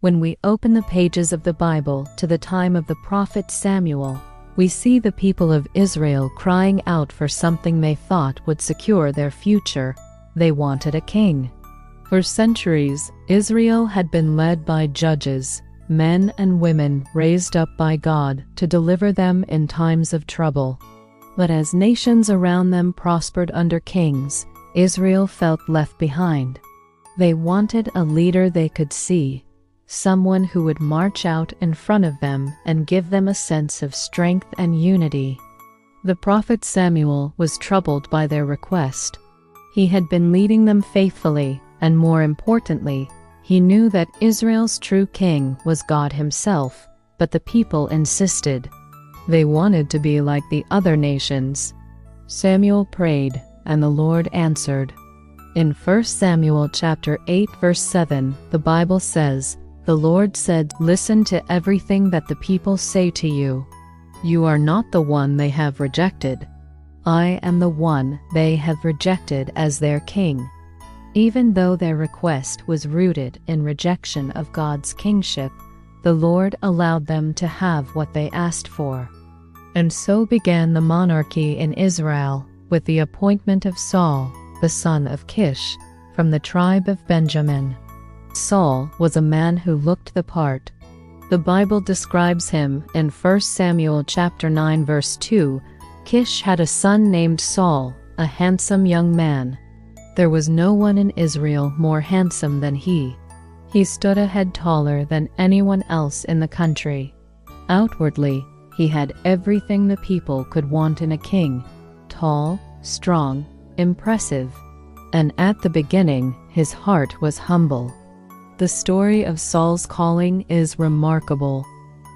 When we open the pages of the Bible to the time of the prophet Samuel, we see the people of Israel crying out for something they thought would secure their future. They wanted a king. For centuries, Israel had been led by judges, men and women raised up by God to deliver them in times of trouble. But as nations around them prospered under kings, Israel felt left behind. They wanted a leader they could see, someone who would march out in front of them and give them a sense of strength and unity. The prophet Samuel was troubled by their request. He had been leading them faithfully, and more importantly, he knew that Israel's true king was God himself, but the people insisted. They wanted to be like the other nations. Samuel prayed, and the Lord answered. In 1 Samuel chapter 8 verse 7, the Bible says, "The Lord said, listen to everything that the people say to you. You are not the one they have rejected. I am the one they have rejected as their king." Even though their request was rooted in rejection of God's kingship, the Lord allowed them to have what they asked for. And so began the monarchy in Israel with the appointment of Saul, the son of Kish, from the tribe of Benjamin. Saul was a man who looked the part. The Bible describes him in 1 Samuel chapter 9 verse 2. Kish had a son named Saul, a handsome young man. There was no one in Israel more handsome than he. He stood a head taller than anyone else in the country. Outwardly, he had everything the people could want in a king: tall, strong, impressive. And at the beginning, his heart was humble. The story of Saul's calling is remarkable.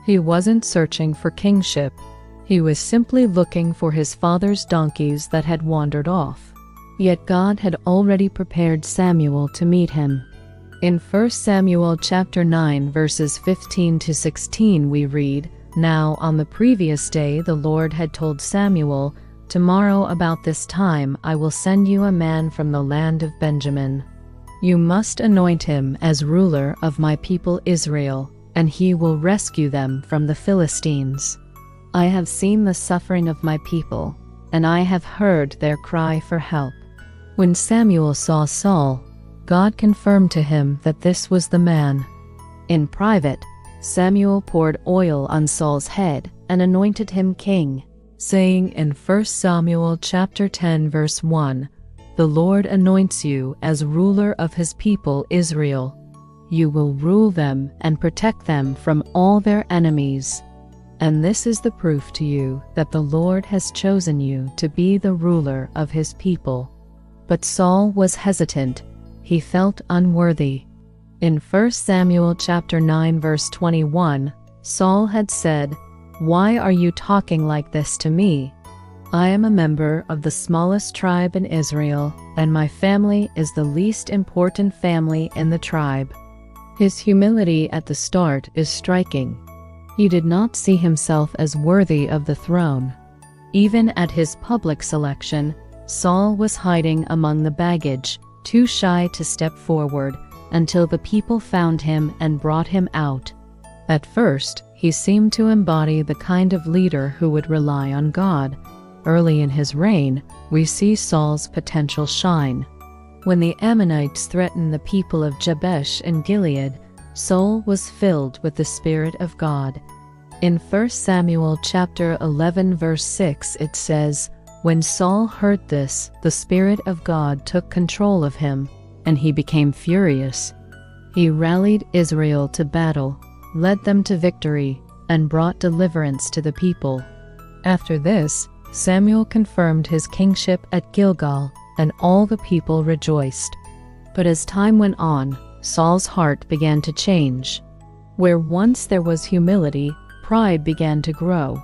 He wasn't searching for kingship. He was simply looking for his father's donkeys that had wandered off. Yet God had already prepared Samuel to meet him. In 1 Samuel chapter 9 verses 15 to 16 we read, "Now on the previous day the Lord had told Samuel, 'Tomorrow about this time I will send you a man from the land of Benjamin. You must anoint him as ruler of my people Israel, and he will rescue them from the Philistines. I have seen the suffering of my people, and I have heard their cry for help.'" When Samuel saw Saul, God confirmed to him that this was the man. In private, Samuel poured oil on Saul's head and anointed him king, saying in 1 Samuel chapter 10 verse 1, "The Lord anoints you as ruler of his people Israel. You will rule them and protect them from all their enemies. And this is the proof to you that the Lord has chosen you to be the ruler of his people." But Saul was hesitant. He felt unworthy. In 1 Samuel chapter 9 verse 21, Saul had said, "Why are you talking like this to me? I am a member of the smallest tribe in Israel, and my family is the least important family in the tribe." His humility at the start is striking. He did not see himself as worthy of the throne. Even at his public selection, Saul was hiding among the baggage, too shy to step forward, until the people found him and brought him out. At first, he seemed to embody the kind of leader who would rely on God. Early in his reign, we see Saul's potential shine. When the Ammonites threatened the people of Jabesh in Gilead, Saul was filled with the Spirit of God. In 1 Samuel chapter 11 verse 6 it says, "When Saul heard this, the Spirit of God took control of him, and he became furious. He rallied Israel to battle, led them to victory, and brought deliverance to the people." After this, Samuel confirmed his kingship at Gilgal, and all the people rejoiced. But as time went on, Saul's heart began to change. Where once there was humility, pride began to grow.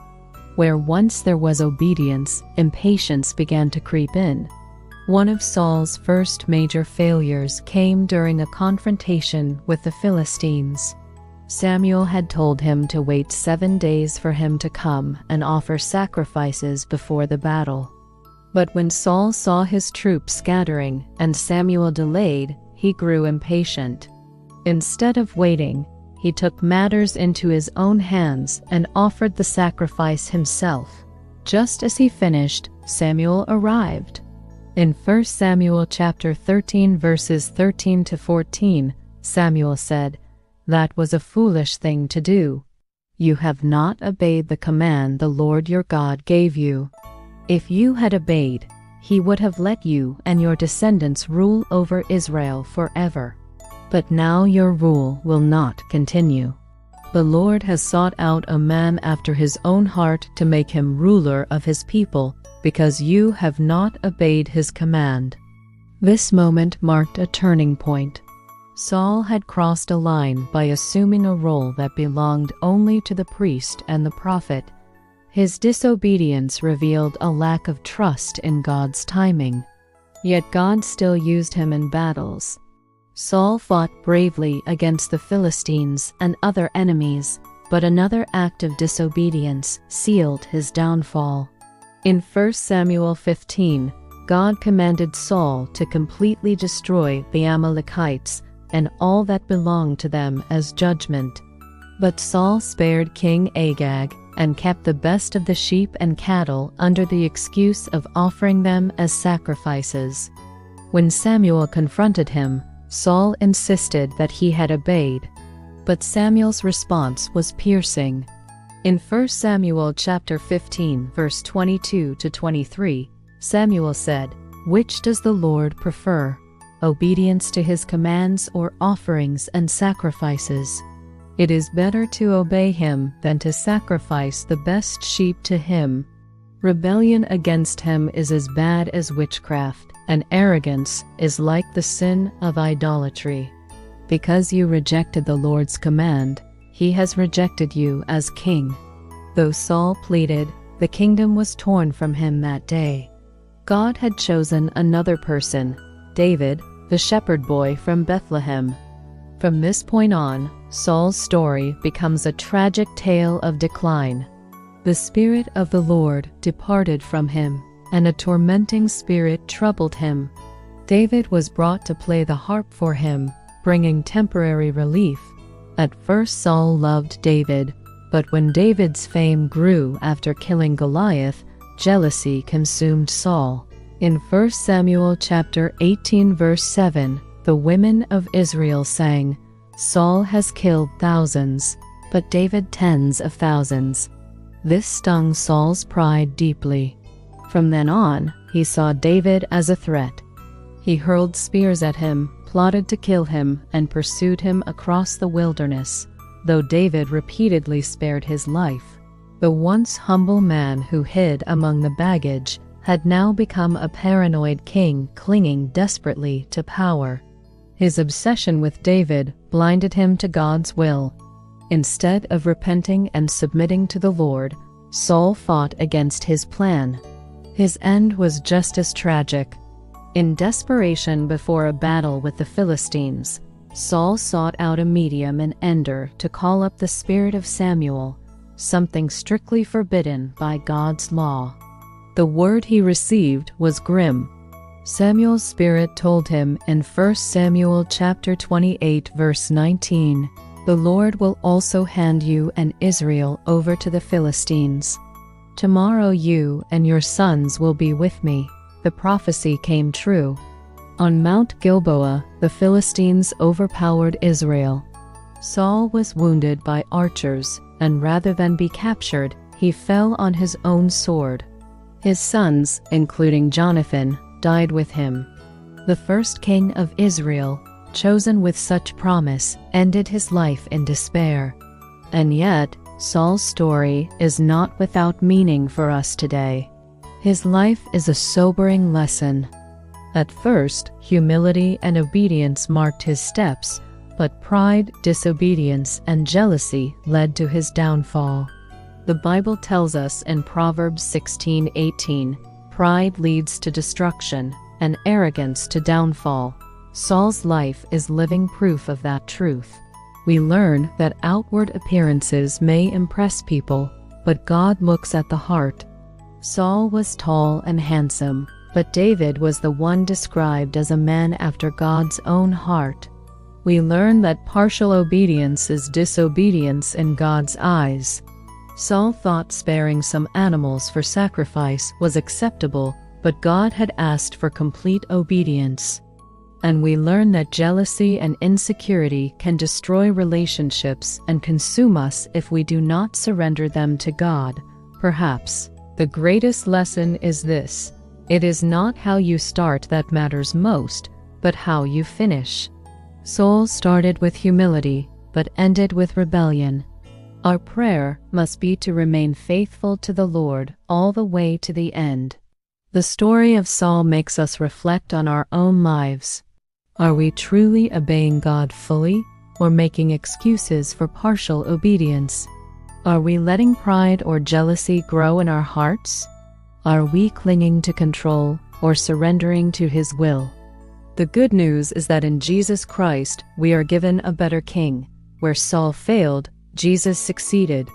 Where once there was obedience, impatience began to creep in. One of Saul's first major failures came during a confrontation with the Philistines. Samuel had told him to wait 7 days for him to come and offer sacrifices before the battle. But when Saul saw his troops scattering and Samuel delayed, he grew impatient. Instead of waiting, he took matters into his own hands and offered the sacrifice himself. Just as he finished, Samuel arrived. In 1 Samuel chapter 13 verses 13 to 14, Samuel said, "That was a foolish thing to do. You have not obeyed the command the Lord your God gave you. If you had obeyed, he would have let you and your descendants rule over Israel forever. But now your rule will not continue. The Lord has sought out a man after his own heart to make him ruler of his people, because you have not obeyed his command." This moment marked a turning point. Saul had crossed a line by assuming a role that belonged only to the priest and the prophet. His disobedience revealed a lack of trust in God's timing. Yet God still used him in battles. Saul fought bravely against the Philistines and other enemies, but another act of disobedience sealed his downfall. In 1 Samuel 15, God commanded Saul to completely destroy the Amalekites and all that belonged to them as judgment. But Saul spared King Agag and kept the best of the sheep and cattle under the excuse of offering them as sacrifices. When Samuel confronted him, Saul insisted that he had obeyed, but Samuel's response was piercing. In 1 Samuel chapter 15 verse 22 to 23, Samuel said, "Which does the Lord prefer? Obedience to his commands or offerings and sacrifices? It is better to obey him than to sacrifice the best sheep to him. Rebellion against him is as bad as witchcraft, and arrogance is like the sin of idolatry. Because you rejected the Lord's command, he has rejected you as king." Though Saul pleaded, the kingdom was torn from him that day. God had chosen another person, David, the shepherd boy from Bethlehem. From this point on, Saul's story becomes a tragic tale of decline. The Spirit of the Lord departed from him, and a tormenting spirit troubled him. David was brought to play the harp for him, bringing temporary relief. At first Saul loved David, but when David's fame grew after killing Goliath, jealousy consumed Saul. In 1 Samuel chapter 18 verse 7, the women of Israel sang, "Saul has killed thousands, but David tens of thousands." This stung Saul's pride deeply. From then on, he saw David as a threat. He hurled spears at him, plotted to kill him, and pursued him across the wilderness, though David repeatedly spared his life. The once humble man who hid among the baggage had now become a paranoid king clinging desperately to power. His obsession with David blinded him to God's will. Instead of repenting and submitting to the Lord, Saul fought against his plan. His end was just as tragic. In desperation before a battle with the Philistines, Saul sought out a medium in Endor to call up the spirit of Samuel, something strictly forbidden by God's law. The word he received was grim. Samuel's spirit told him in 1 Samuel chapter 28 verse 19, "The Lord will also hand you and Israel over to the Philistines. Tomorrow you and your sons will be with me." The prophecy came true. On Mount Gilboa, the Philistines overpowered Israel. Saul was wounded by archers, and rather than be captured, he fell on his own sword. His sons, including Jonathan, died with him. The first king of Israel, chosen with such promise, ended his life in despair. And yet, Saul's story is not without meaning for us today. His life is a sobering lesson. At first, humility and obedience marked his steps, but pride, disobedience, and jealousy led to his downfall. The Bible tells us in Proverbs 16:18, "Pride leads to destruction, and arrogance to downfall." Saul's life is living proof of that truth. We learn that outward appearances may impress people, but God looks at the heart. Saul was tall and handsome, but David was the one described as a man after God's own heart. We learn that partial obedience is disobedience in God's eyes. Saul thought sparing some animals for sacrifice was acceptable, but God had asked for complete obedience. And we learn that jealousy and insecurity can destroy relationships and consume us if we do not surrender them to God. Perhaps the greatest lesson is this: it is not how you start that matters most, but how you finish. Saul started with humility, but ended with rebellion. Our prayer must be to remain faithful to the Lord all the way to the end. The story of Saul makes us reflect on our own lives. Are we truly obeying God fully, or making excuses for partial obedience? Are we letting pride or jealousy grow in our hearts? Are we clinging to control or surrendering to His will? The good news is that in Jesus Christ we are given a better king. Where Saul failed, Jesus succeeded.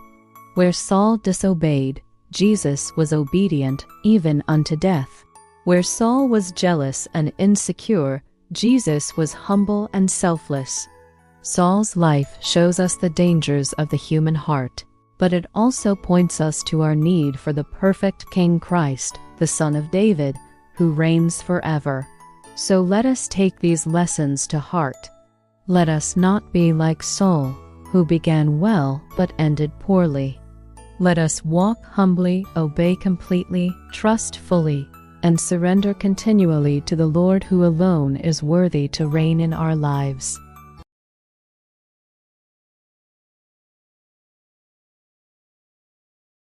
Where Saul disobeyed, Jesus was obedient even unto death. Where Saul was jealous and insecure, Jesus was humble and selfless. Saul's life shows us the dangers of the human heart, but it also points us to our need for the perfect King Christ, the Son of David, who reigns forever. So let us take these lessons to heart. Let us not be like Saul, who began well but ended poorly. Let us walk humbly, obey completely, trust fully, and surrender continually to the Lord, who alone is worthy to reign in our lives.